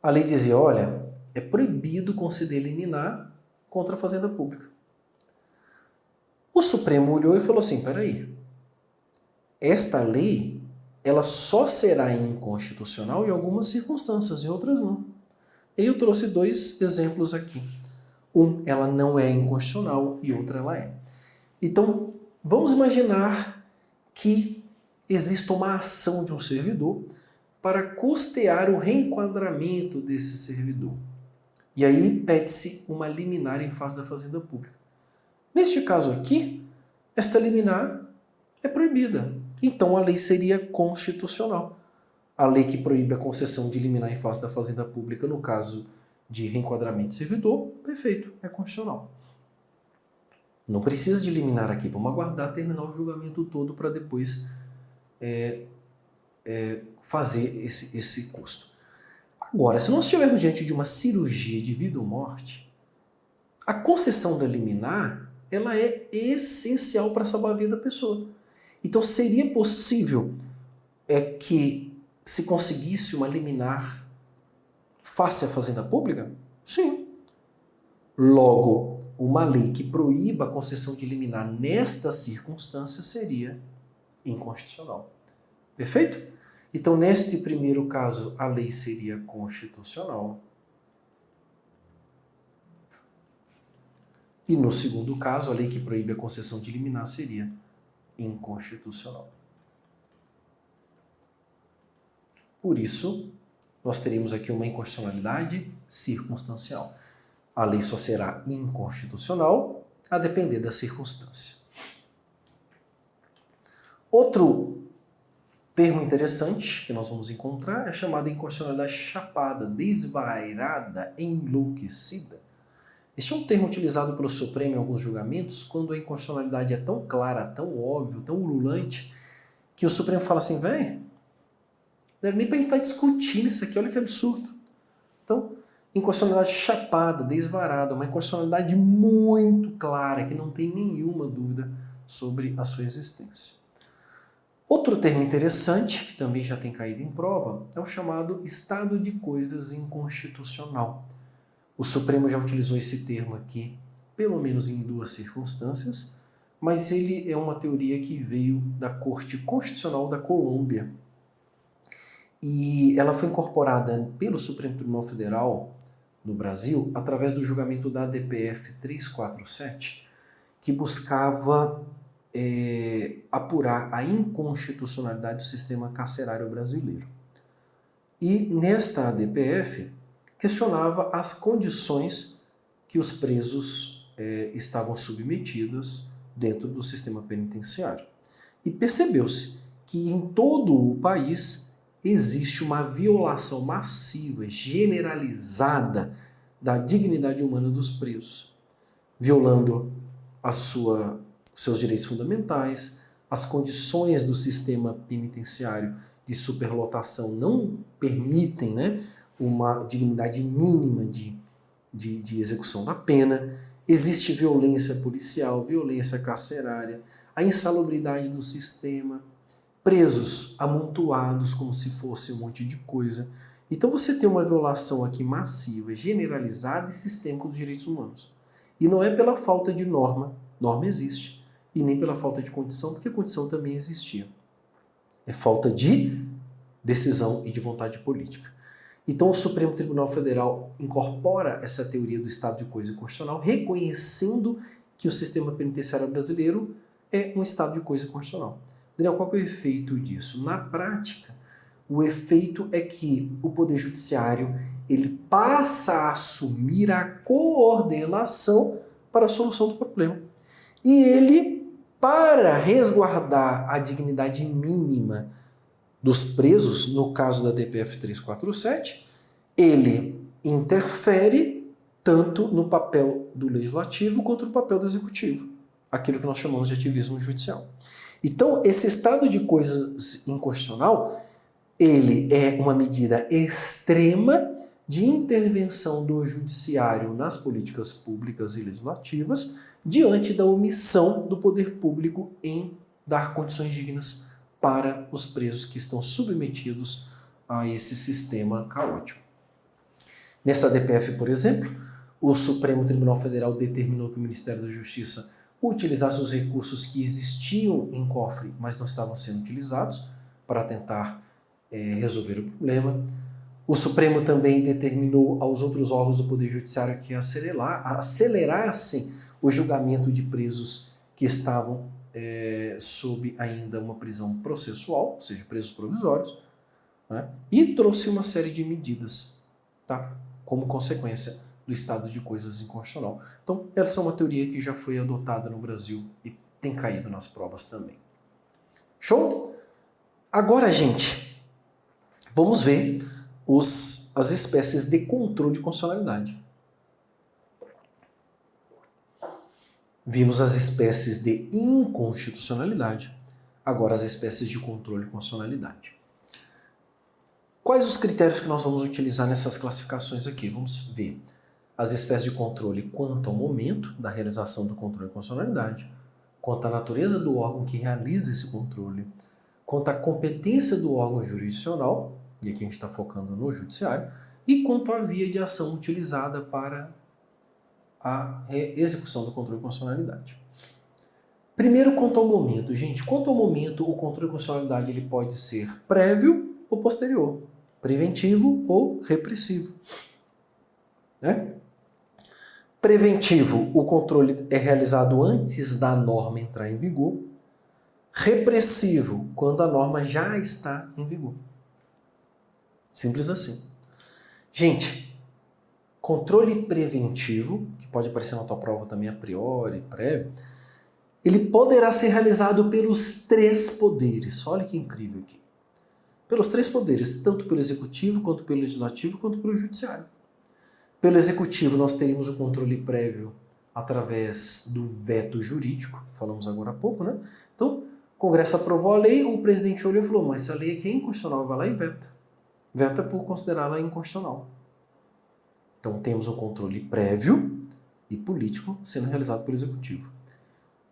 a lei dizia, olha, é proibido conceder liminar contra a fazenda pública. O Supremo olhou e falou assim, peraí, esta lei, ela só será inconstitucional em algumas circunstâncias, em outras não. E eu trouxe dois exemplos aqui. Ela não é inconstitucional e outra ela é. Então, vamos imaginar que exista uma ação de um servidor para custear o reenquadramento desse servidor. E aí pede-se uma liminar em face da fazenda pública. Neste caso aqui, esta liminar é proibida. Então a lei seria constitucional. A lei que proíbe a concessão de liminar em face da fazenda pública, no caso de reenquadramento de servidor, perfeito, é constitucional. Não precisa de liminar aqui, vamos aguardar terminar o julgamento todo para depois fazer esse custo. Agora, se nós estivermos diante de uma cirurgia de vida ou morte, A concessão da liminar, ela é essencial para salvar a vida da pessoa. Então seria possível que se conseguisse uma liminar face à fazenda pública? Sim. Logo, uma lei que proíba a concessão de liminar nestas circunstâncias seria inconstitucional. Perfeito? Então, neste primeiro caso, a lei seria constitucional. E no segundo caso, a lei que proíbe a concessão de liminar seria inconstitucional. Por isso, nós teríamos aqui uma inconstitucionalidade circunstancial. A lei só será inconstitucional a depender da circunstância. Outro termo interessante que nós vamos encontrar é chamado inconstitucionalidade chapada, desvairada, enlouquecida. Este é um termo utilizado pelo Supremo em alguns julgamentos quando a inconstitucionalidade é tão clara, tão óbvia, tão ululante, que o Supremo fala assim, velho, não era nem pra gente estar discutindo isso aqui, olha que absurdo. Então, inconstitucionalidade chapada, desvarada, uma inconstitucionalidade muito clara, que não tem nenhuma dúvida sobre a sua existência. Outro termo interessante, que também já tem caído em prova, é o chamado estado de coisas inconstitucional. O Supremo já utilizou esse termo aqui, pelo menos em 2 circunstâncias, mas ele é uma teoria que veio da Corte Constitucional da Colômbia. E ela foi incorporada pelo Supremo Tribunal Federal no Brasil através do julgamento da ADPF 347, que buscava apurar a inconstitucionalidade do sistema carcerário brasileiro. E nesta ADPF questionava as condições que os presos estavam submetidos dentro do sistema penitenciário. E percebeu-se que em todo o país existe uma violação massiva, generalizada da dignidade humana dos presos, violando seus direitos fundamentais, as condições do sistema penitenciário de superlotação não permitem, uma dignidade mínima de execução da pena, existe violência policial, violência carcerária, a insalubridade do sistema, presos amontoados como se fosse um monte de coisa. Então você tem uma violação aqui massiva, generalizada e sistêmica dos direitos humanos. E não é pela falta de norma existe, e nem pela falta de condição, porque a condição também existia. É falta de decisão e de vontade política. Então o Supremo Tribunal Federal incorpora essa teoria do estado de coisa constitucional, reconhecendo que o sistema penitenciário brasileiro é um estado de coisa constitucional. Daniel, qual é o efeito disso? Na prática, o efeito é que o Poder Judiciário ele passa a assumir a coordenação para a solução do problema. E ele, para resguardar a dignidade mínima dos presos, no caso da DPF 347, ele interfere tanto no papel do legislativo quanto no papel do executivo, aquilo que nós chamamos de ativismo judicial. Então, esse estado de coisas inconstitucional, ele é uma medida extrema de intervenção do judiciário nas políticas públicas e legislativas diante da omissão do poder público em dar condições dignas para os presos que estão submetidos a esse sistema caótico. Nessa DPF, por exemplo, o Supremo Tribunal Federal determinou que o Ministério da Justiça utilizasse os recursos que existiam em cofre, mas não estavam sendo utilizados, para tentar resolver o problema. O Supremo também determinou aos outros órgãos do Poder Judiciário que acelerassem o julgamento de presos que estavam sob ainda uma prisão processual, ou seja, presos provisórios, e trouxe uma série de medidas, como consequência do estado de coisas inconstitucional. Então, essa é uma teoria que já foi adotada no Brasil e tem caído nas provas também. Show? Agora, gente, vamos ver as espécies de controle de constitucionalidade. Vimos as espécies de inconstitucionalidade, agora as espécies de controle de constitucionalidade. Quais os critérios que nós vamos utilizar nessas classificações aqui? Vamos ver. as espécies de controle quanto ao momento da realização do controle de constitucionalidade, quanto à natureza do órgão que realiza esse controle, quanto à competência do órgão jurisdicional, e aqui a gente está focando no judiciário, e quanto à via de ação utilizada para a execução do controle de constitucionalidade. Primeiro, quanto ao momento. Gente, quanto ao momento, o controle de constitucionalidade ele pode ser prévio ou posterior, preventivo ou repressivo. Né? Preventivo, o controle é realizado antes da norma entrar em vigor. Repressivo, quando a norma já está em vigor. Simples assim. Gente, controle preventivo, que pode aparecer na tua prova também a priori, prévio, ele poderá ser realizado pelos 3 poderes. Olha que incrível aqui. Pelos 3 poderes, tanto pelo executivo, quanto pelo legislativo, quanto pelo judiciário. Pelo executivo, nós teríamos o controle prévio através do veto jurídico, falamos agora há pouco, né? Então, o Congresso aprovou a lei, o presidente olhou e falou, mas essa lei aqui é inconstitucional, vai lá e veta. Veta por considerá-la inconstitucional. Então, temos um controle prévio e político sendo realizado pelo executivo.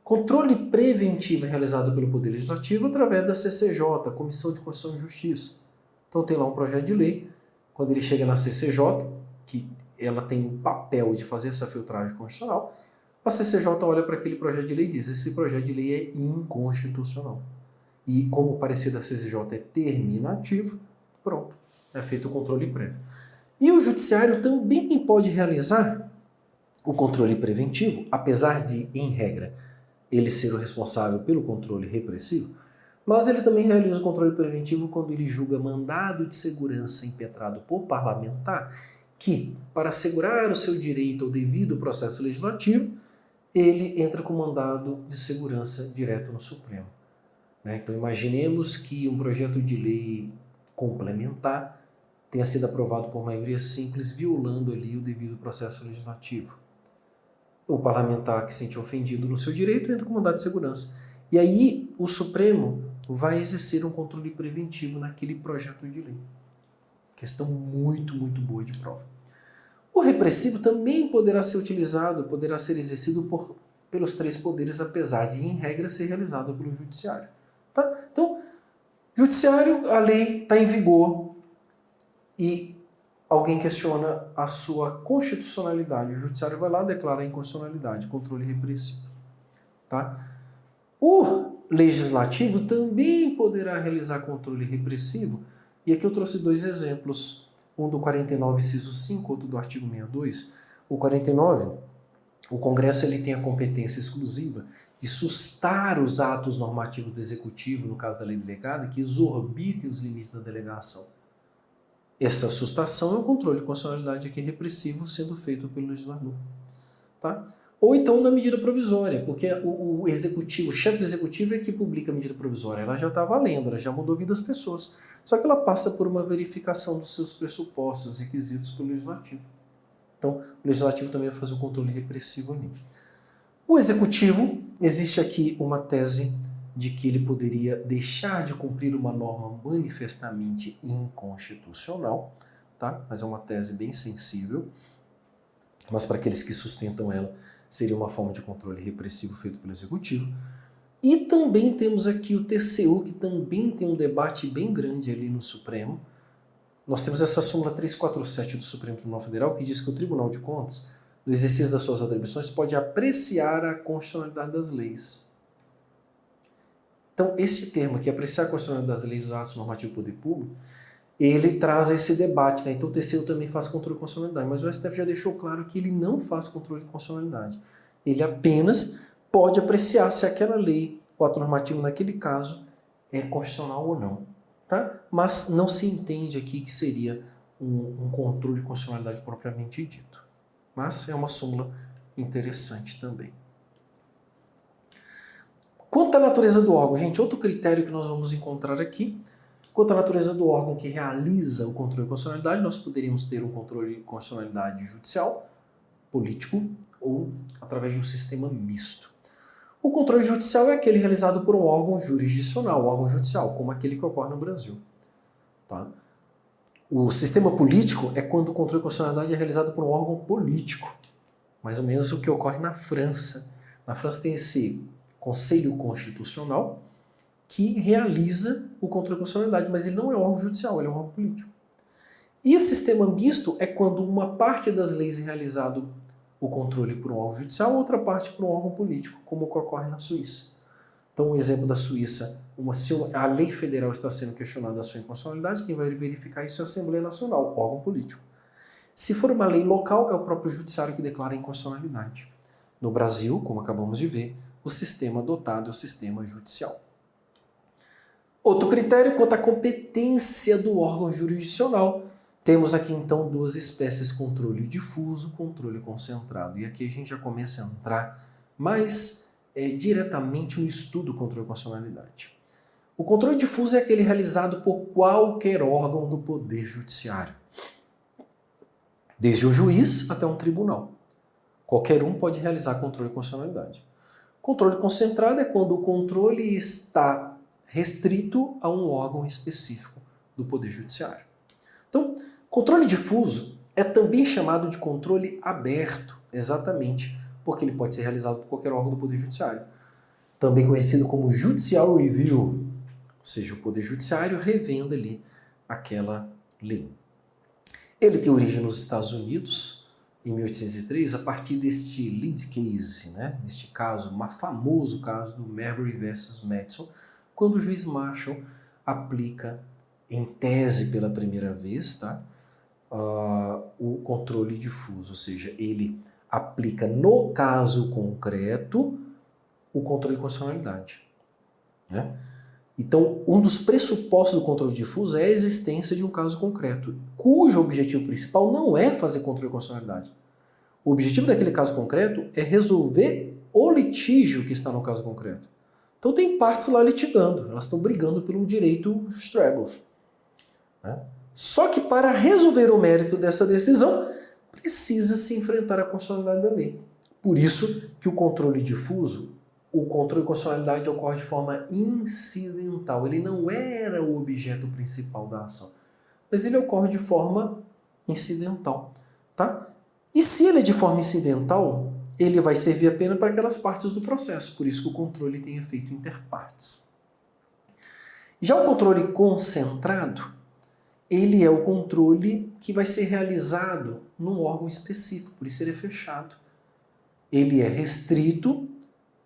Controle preventivo é realizado pelo Poder Legislativo através da CCJ, Comissão de Constituição e Justiça. Então tem lá um projeto de lei, quando ele chega na CCJ, que ela tem o papel de fazer essa filtragem constitucional, a CCJ olha para aquele projeto de lei e diz, esse projeto de lei é inconstitucional. E como o parecer da CCJ é terminativo, pronto, é feito o controle prévio. E o judiciário também pode realizar o controle preventivo, apesar de, em regra, ele ser o responsável pelo controle repressivo, mas ele também realiza o controle preventivo quando ele julga mandado de segurança impetrado por parlamentar que, para assegurar o seu direito ao devido processo legislativo, ele entra com mandado de segurança direto no Supremo. Então imaginemos que um projeto de lei complementar tenha sido aprovado por maioria simples, violando ali o devido processo legislativo. O parlamentar que se sente ofendido no seu direito entra com mandado de segurança. E aí o Supremo vai exercer um controle preventivo naquele projeto de lei. Questão muito, muito boa de prova. O repressivo também poderá ser utilizado, poderá ser exercido pelos 3 poderes, apesar de, em regra, ser realizado pelo judiciário. Tá? Então, judiciário, a lei está em vigor e alguém questiona a sua constitucionalidade. O judiciário vai lá e declara a inconstitucionalidade, controle repressivo. Tá? O legislativo também poderá realizar controle repressivo. E aqui eu trouxe 2 exemplos. Um do 49, inciso 5, outro do artigo 62. O 49, o Congresso ele tem a competência exclusiva de sustar os atos normativos do Executivo, no caso da lei delegada, que exorbitem os limites da delegação. Essa sustação é o controle de constitucionalidade aqui repressivo sendo feito pelo legislador. Tá? Ou então na medida provisória, porque o executivo, o chefe do executivo é que publica a medida provisória. Ela já está valendo, ela já mudou a vida das pessoas. Só que ela passa por uma verificação dos seus pressupostos, dos requisitos pelo legislativo. Então, o legislativo também vai fazer um controle repressivo ali. O executivo, existe aqui uma tese de que ele poderia deixar de cumprir uma norma manifestamente inconstitucional, tá? Mas é uma tese bem sensível, mas para aqueles que sustentam ela, seria uma forma de controle repressivo feito pelo executivo. E também temos aqui o TCU, que também tem um debate bem grande ali no Supremo. Nós temos essa súmula 347 do Supremo Tribunal Federal, que diz que o Tribunal de Contas, no exercício das suas atribuições, pode apreciar a constitucionalidade das leis. Então, esse termo aqui, apreciar a constitucionalidade das leis dos atos normativos do poder público, ele traz esse debate, né? Então o TCU também faz controle de constitucionalidade, mas o STF já deixou claro que ele não faz controle de constitucionalidade. Ele apenas pode apreciar se aquela lei, o ato normativo naquele caso, é constitucional ou não. Tá? Mas não se entende aqui que seria um controle de constitucionalidade propriamente dito. Mas é uma súmula interessante também. Quanto à natureza do órgão, gente, outro critério que nós vamos encontrar aqui, quanto à natureza do órgão que realiza o controle de constitucionalidade, nós poderíamos ter um controle de constitucionalidade judicial, político ou através de um sistema misto. O controle judicial é aquele realizado por um órgão jurisdicional, órgão judicial, como aquele que ocorre no Brasil. Tá? O sistema político é quando o controle de constitucionalidade é realizado por um órgão político. Mais ou menos o que ocorre na França. Na França tem esse Conselho Constitucional que realiza o controle de constitucionalidade, mas ele não é órgão judicial, ele é um órgão político. E o sistema misto é quando uma parte das leis é realizado o controle por um órgão judicial, outra parte por um órgão político, como ocorre na Suíça. Então, um exemplo da Suíça, se a lei federal está sendo questionada a sua inconstitucionalidade, quem vai verificar isso é a Assembleia Nacional, órgão político. Se for uma lei local, é o próprio judiciário que declara a inconstitucionalidade. No Brasil, como acabamos de ver, o sistema adotado é o sistema judicial. Outro critério quanto à competência do órgão jurisdicional. Temos aqui então duas espécies, controle difuso, controle concentrado. E aqui a gente já começa a entrar mais diretamente no estudo do controle de constitucionalidade. O controle difuso é aquele realizado por qualquer órgão do Poder Judiciário, desde o juiz até um tribunal. Qualquer um pode realizar controle de constitucionalidade. Controle concentrado é quando o controle está restrito a um órgão específico do Poder Judiciário. Então, controle difuso é também chamado de controle aberto, exatamente porque ele pode ser realizado por qualquer órgão do Poder Judiciário. Também conhecido como Judicial Review, ou seja, o Poder Judiciário revendo ali aquela lei. Ele tem origem nos Estados Unidos, em 1803, a partir deste lead case, neste caso, um famoso caso do Marbury versus Madison, quando o juiz Marshall aplica, em tese pela primeira vez, o controle difuso, ou seja, ele aplica no caso concreto o controle de constitucionalidade. Então, um dos pressupostos do controle difuso é a existência de um caso concreto, cujo objetivo principal não é fazer controle de constitucionalidade. O objetivo daquele caso concreto é resolver o litígio que está no caso concreto. Então tem partes lá litigando, elas estão brigando pelo direito Straggles. Só que para resolver o mérito dessa decisão, precisa se enfrentar a constitucionalidade da lei. Por isso que o controle difuso, o controle de constitucionalidade ocorre de forma incidental. Ele não era o objeto principal da ação, mas ele ocorre de forma incidental. E se ele é de forma incidental, ele vai servir apenas para aquelas partes do processo. Por isso que o controle tem efeito interpartes. Já o controle concentrado, ele é o controle que vai ser realizado num órgão específico, por isso ele é fechado. Ele é restrito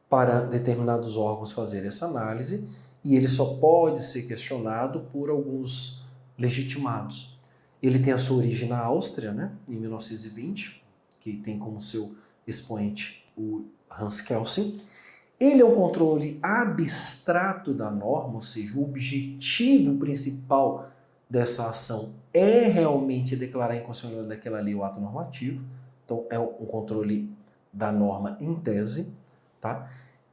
para determinados órgãos fazerem essa análise e ele só pode ser questionado por alguns legitimados. Ele tem a sua origem na Áustria, em 1920, que tem como seu expoente o Hans Kelsen. Ele é um controle abstrato da norma, ou seja, o objetivo principal dessa ação é realmente declarar a inconstitucionalidade daquela lei ou ato normativo. Então, é um controle da norma em tese.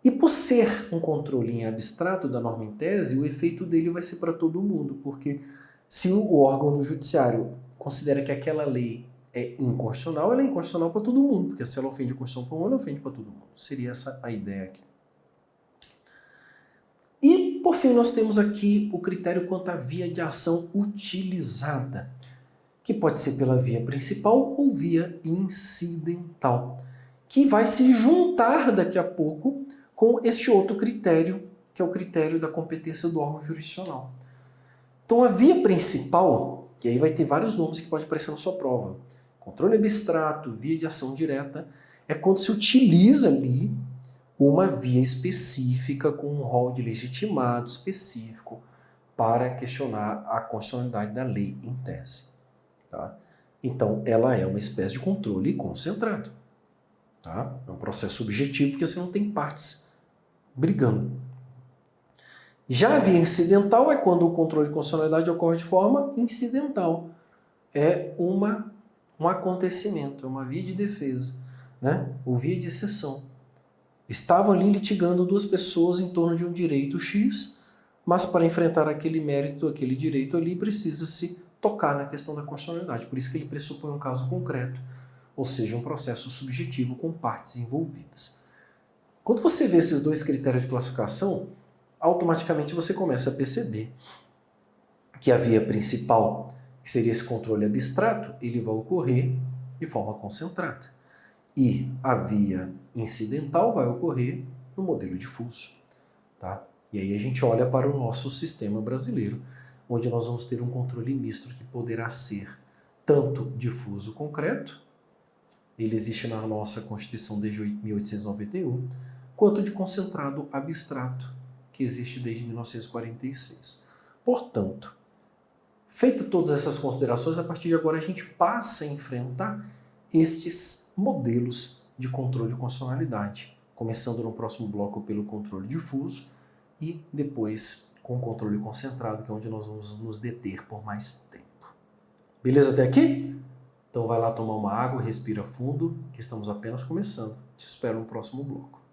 E por ser um controle em abstrato da norma em tese, o efeito dele vai ser para todo mundo, porque se o órgão do judiciário considera que aquela lei é inconstitucional, ela é inconstitucional para todo mundo, porque se ela ofende a Constituição para um, ela ofende para todo mundo. Seria essa a ideia aqui. E, por fim, nós temos aqui o critério quanto à via de ação utilizada, que pode ser pela via principal ou via incidental, que vai se juntar daqui a pouco com este outro critério, que é o critério da competência do órgão jurisdicional. Então, a via principal, que aí vai ter vários nomes que pode aparecer na sua prova, controle abstrato, via de ação direta, é quando se utiliza ali uma via específica com um rol de legitimado específico para questionar a constitucionalidade da lei em tese. Então, ela é uma espécie de controle concentrado. É um processo subjetivo porque você não tem partes brigando. Já a via incidental é quando o controle de constitucionalidade ocorre de forma incidental. É um acontecimento, é uma via de defesa, ou via de exceção. Estavam ali litigando duas pessoas em torno de um direito X, mas para enfrentar aquele mérito, aquele direito ali, precisa-se tocar na questão da constitucionalidade. Por isso que ele pressupõe um caso concreto, ou seja, um processo subjetivo com partes envolvidas. Quando você vê esses dois critérios de classificação, automaticamente você começa a perceber que a via principal que seria esse controle abstrato, ele vai ocorrer de forma concentrada. E a via incidental vai ocorrer no modelo difuso. Tá? E aí a gente olha para o nosso sistema brasileiro, onde nós vamos ter um controle misto que poderá ser tanto difuso concreto, ele existe na nossa Constituição desde 1891, quanto de concentrado abstrato, que existe desde 1946. Portanto, feito todas essas considerações, a partir de agora a gente passa a enfrentar estes modelos de controle de constitucionalidade, começando no próximo bloco pelo controle difuso e depois com o controle concentrado, que é onde nós vamos nos deter por mais tempo. Beleza até aqui? Então vai lá tomar uma água, respira fundo, que estamos apenas começando. Te espero no próximo bloco.